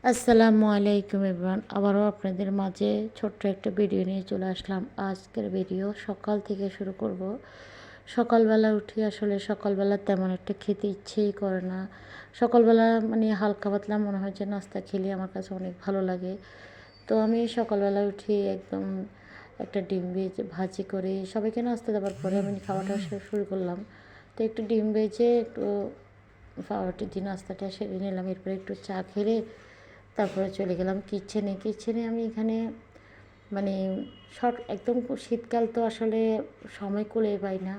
আসসালামু আলাইকুম এভরিওয়ান, আবারও আপনাদের মাঝে ছোট্ট একটা ভিডিও নিয়ে চলে আসলাম। আজকের ভিডিও সকাল থেকে শুরু করব। সকালবেলা উঠি, আসলে সকালবেলা তেমন একটা খেতে ইচ্ছেই করে না। সকালবেলা মানে হালকা পাতলা মনে হয় যে নাস্তা খেলে আমার কাছে অনেক ভালো লাগে। তো আমি সকালবেলা উঠি একদম একটা ডিম ভাজি করে সবাইকে নাস্তা দেওয়ার পরে আমি খাওয়াটা শুরু করলাম। তো একটু ডিম ভেজে একটু পাউরুটি দিয়ে নাস্তাটা সেরে নিলাম। এরপরে একটু চা খেলে তারপরে চলে গেলাম কিচেনে আমি এখানে মানে একদম শীতকাল তো আসলে সময় কুলিয়ে পাই না,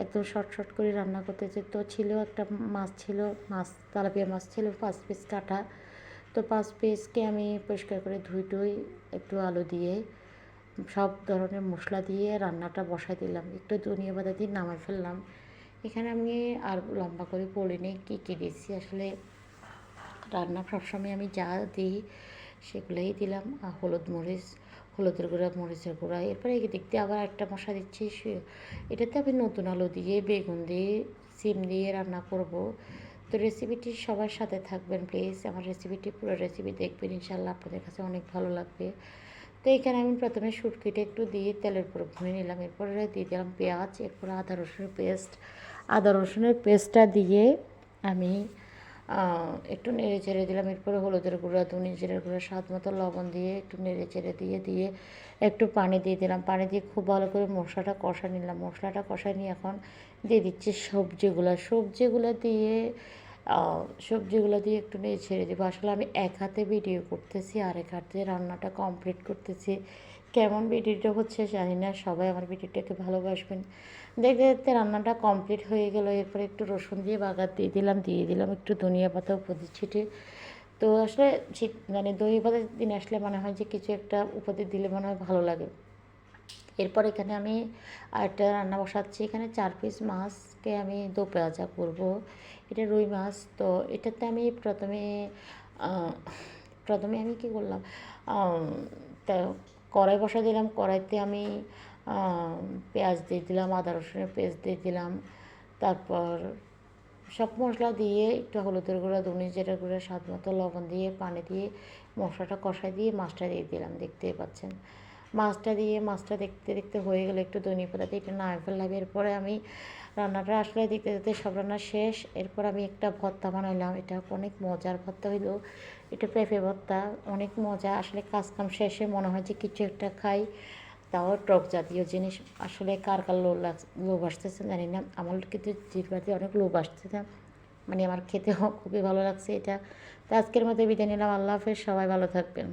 একদম শর্ট করে রান্না করতে তো ছিল একটা মাছ ছিল, তেলাপিয়া মাছ ছিল 5 পিস কাটা। তো 5 পিসকে আমি পরিষ্কার করে ধুই একটু আলু দিয়ে সব ধরনের মশলা দিয়ে রান্নাটা বসাই দিলাম, একটু ধনিয়া পাতা দিয়ে নামাই ফেললাম। এখানে আমি আর লম্বা করে বলিনি কী দিচ্ছি, আসলে রান্না সবসময় আমি যা দিই সেগুলোই দিলাম। হলুদের গুঁড়া, মরিচের গুঁড়া। এরপরে দেখতে আবার একটা মশলা দিচ্ছি, এটাতে আমি নতুন আলু দিয়ে, বেগুন দিয়ে, সিম দিয়ে রান্না করব। তো রেসিপিটি সবার সাথে থাকবেন প্লিজ, আমার পুরো রেসিপি দেখবেন, ইনশাল্লাহ আপনাদের কাছে অনেক ভালো লাগবে। তো এখানে আমি প্রথমে শুটকিটা একটু দিয়ে তেলের উপর ভুনে নিলাম, এরপরে দিয়ে দিলাম পেঁয়াজ, এরপর আদা রসুনের পেস্টটা দিয়ে আমি একটু নেড়ে চেড়ে দিলাম। এরপরে হলুদের গুঁড়া, ধনিয়া জিরার গুঁড়া, স্বাদ মতো লবণ দিয়ে একটু নেড়ে চেড়ে দিয়ে একটু পানি দিয়ে দিলাম। পানি দিয়ে খুব ভালো করে মশলাটা কষা নিলাম। মশলাটা কষা নিয়ে এখন দিয়ে দিচ্ছি সবজিগুলো দিয়ে একটু নেড়ে ছেড়ে দেবো। আসলে আমি এক হাতে ভিডিও করতেছি আর এক হাতে রান্নাটা কমপ্লিট করতেছি। কেমন ভিডিওটা হচ্ছে জানি না, সবাই আমার ভিডিওটাকে ভালোবাসবেন। দেখতে দেখতে রান্নাটা কমপ্লিট হয়ে গেল। এরপরে একটু রসুন দিয়ে বাগার দিয়ে দিলাম একটু ধনিয়া পাতা উপর ছিটে। তো আসলে মানে ধনিয়া পাতার দিন আসলে মনে হয় যে কিছু একটা উপর দিলে মনে হয় ভালো লাগে। এরপর এখানে আমি আরেকটা রান্না বসাচ্ছি। এখানে 4 পিস মাছকে আমি দো পেঁয়াজা করবো। এটা রুই মাছ। তো এটাতে আমি প্রথমে আমি কী করলাম, তা কড়াই বসা দিলাম। কড়াইতে আমি পেঁয়াজ দিয়ে দিলাম, আদা রসুনের পেস্ট দিয়ে দিলাম। তারপর সব মশলা দিয়ে একটু হলুদের গুঁড়া, ধনিয়া জিরার গুঁড়া, স্বাদ মতো লবণ দিয়ে পানি দিয়ে মশলাটা কষাই দিয়ে মাছটা দিয়ে দিলাম, দেখতেই পাচ্ছেন। মাছটা দেখতে দেখতে হয়ে গেলে একটু ধনিয়া পাতা দিয়ে এটা নাড়া ফেললাম। এরপরে আমি রান্নাটা আসলে দেখতে সব রান্না শেষ। এরপর আমি একটা ভর্তা বানাইলাম, এটা অনেক মজার ভর্তা হইলো। এটা পেঁপে ভর্তা, অনেক মজা। আসলে কাজকাম শেষে মনে হয় যে কিছু একটা খাই, তাও টক জাতীয় জিনিস। আসলে কার লোভ আসতেছে জানি না, আমার কিন্তু জিহ্বাতে অনেক লোভ আসতেছে, মানে আমার খেতেও খুবই ভালো লাগছে এটা। তো আজকের মতো বিদায় নিলাম, আল্লাহ হাফেজ, সবাই ভালো থাকবেন।